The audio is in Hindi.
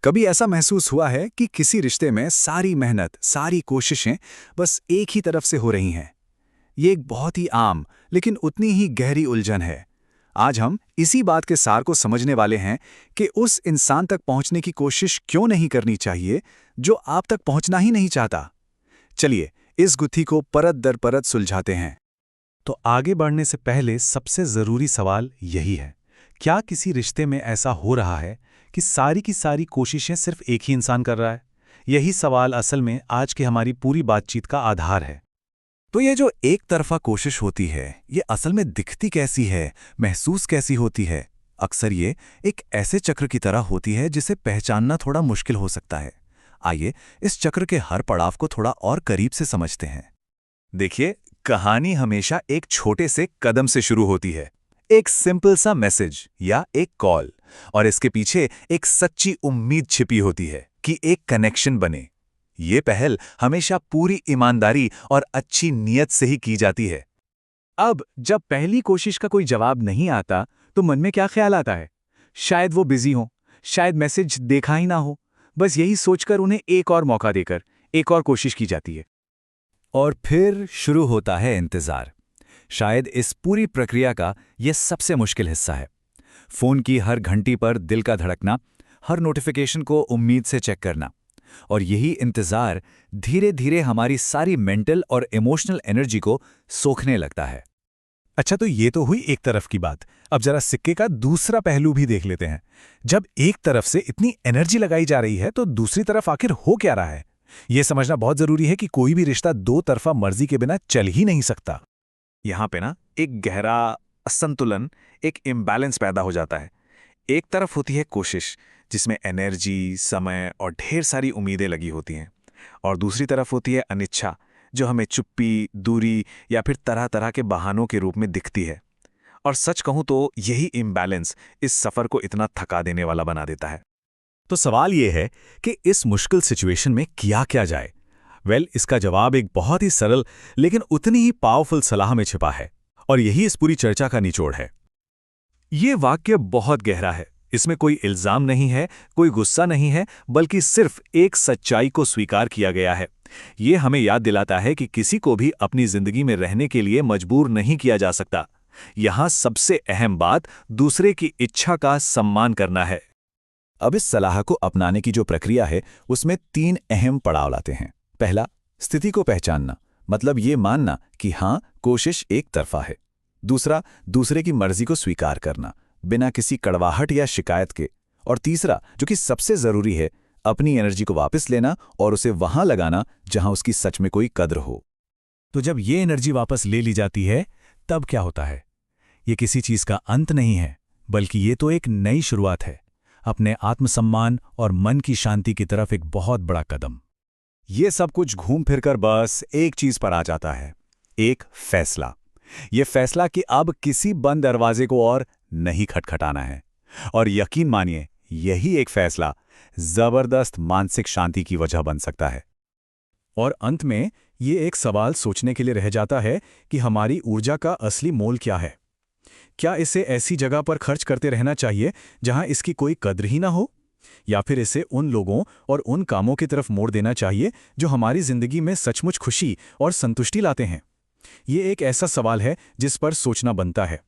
कभी ऐसा महसूस हुआ है कि किसी रिश्ते में सारी मेहनत, सारी कोशिशें बस एक ही तरफ से हो रही हैं? ये एक बहुत ही आम, लेकिन उतनी ही गहरी उलझन है। आज हम इसी बात के सार को समझने वाले हैं कि उस इंसान तक पहुंचने की कोशिश क्यों नहीं करनी चाहिए, जो आप तक पहुंचना ही नहीं चाहता। चलिए, इस गुत्थी को परत दर परत सुलझाते हैं। तो आगे बढ़ने से पहले सबसे ज़रूरी सवाल यही है, क्या किसी रिश्ते में ऐसा हो रहा है कि सारी की सारी कोशिशें सिर्फ एक ही इंसान कर रहा है? यही सवाल असल में आज की हमारी पूरी बातचीत का आधार है। तो ये जो एक तरफा कोशिश होती है, ये असल में दिखती कैसी है, महसूस कैसी होती है? अक्सर ये एक ऐसे चक्र की तरह होती है जिसे पहचानना थोड़ा मुश्किल हो सकता है। आइए इस चक्र के हर पड़ाव को थोड़ा और करीब से समझते हैं। देखिए, कहानी हमेशा एक छोटे से कदम से शुरू होती है। एक सिंपल सा मैसेज या एक कॉल, और इसके पीछे एक सच्ची उम्मीद छिपी होती है कि एक कनेक्शन बने। ये पहल हमेशा पूरी ईमानदारी और अच्छी नीयत से ही की जाती है। अब जब पहली कोशिश का कोई जवाब नहीं आता, तो मन में क्या ख्याल आता है? शायद वो बिजी हो, शायद मैसेज देखा ही ना हो। बस यही सोचकर उन्हें एक और मौका देकर एक और कोशिश की जाती है। और फिर शुरू होता है इंतजार। शायद इस पूरी प्रक्रिया का यह सबसे मुश्किल हिस्सा है। फोन की हर घंटी पर दिल का धड़कना, हर नोटिफिकेशन को उम्मीद से चेक करना, और यही इंतजार धीरे धीरे हमारी सारी मेंटल और इमोशनल एनर्जी को सोखने लगता है। अच्छा, तो ये तो हुई एक तरफ की बात। अब जरा सिक्के का दूसरा पहलू भी देख लेते हैं। जब एक तरफ से इतनी एनर्जी लगाई जा रही है, तो दूसरी तरफ आखिर हो क्या रहा है? यह समझना बहुत जरूरी है कि कोई भी रिश्ता दो तरफा मर्जी के बिना चल ही नहीं सकता। यहाँ पे ना एक गहरा असंतुलन, एक इम्बैलेंस पैदा हो जाता है। एक तरफ होती है कोशिश, जिसमें एनर्जी, समय और ढेर सारी उम्मीदें लगी होती हैं, और दूसरी तरफ होती है अनिच्छा, जो हमें चुप्पी, दूरी या फिर तरह तरह के बहानों के रूप में दिखती है। और सच कहूँ तो यही इम्बैलेंस इस सफ़र को इतना थका देने वाला बना देता है। तो सवाल यह है कि इस मुश्किल सिचुएशन में किया क्या जाए? इसका जवाब एक बहुत ही सरल लेकिन उतनी ही पावरफुल सलाह में छिपा है, और यही इस पूरी चर्चा का निचोड़ है। ये वाक्य बहुत गहरा है। इसमें कोई इल्जाम नहीं है, कोई गुस्सा नहीं है, बल्कि सिर्फ एक सच्चाई को स्वीकार किया गया है। ये हमें याद दिलाता है कि किसी को भी अपनी जिंदगी में रहने के लिए मजबूर नहीं किया जा सकता। यहां सबसे अहम बात दूसरे की इच्छा का सम्मान करना है। अब इस सलाह को अपनाने की जो प्रक्रिया है, उसमें 3 अहम पड़ाव लाते हैं। पहला, स्थिति को पहचानना, मतलब ये मानना कि हाँ, कोशिश एक तरफा है। दूसरा, दूसरे की मर्जी को स्वीकार करना, बिना किसी कड़वाहट या शिकायत के। और तीसरा, जो कि सबसे जरूरी है, अपनी एनर्जी को वापस लेना और उसे वहां लगाना जहां उसकी सच में कोई कद्र हो। तो जब ये एनर्जी वापस ले ली जाती है, तब क्या होता है? ये किसी चीज का अंत नहीं है, बल्कि ये तो एक नई शुरुआत है, अपने आत्मसम्मान और मन की शांति की तरफ एक बहुत बड़ा कदम। ये सब कुछ घूम फिरकर बस एक चीज पर आ जाता है, एक फैसला। ये फैसला कि अब किसी बंद दरवाजे को और नहीं खटखटाना है। और यकीन मानिए, यही एक फैसला जबरदस्त मानसिक शांति की वजह बन सकता है। और अंत में ये एक सवाल सोचने के लिए रह जाता है कि हमारी ऊर्जा का असली मोल क्या है? क्या इसे ऐसी जगह पर खर्च करते रहना चाहिए जहां इसकी कोई कद्र ही ना हो, या फिर इसे उन लोगों और उन कामों की तरफ मोड़ देना चाहिए जो हमारी जिंदगी में सचमुच खुशी और संतुष्टि लाते हैं? ये एक ऐसा सवाल है जिस पर सोचना बनता है।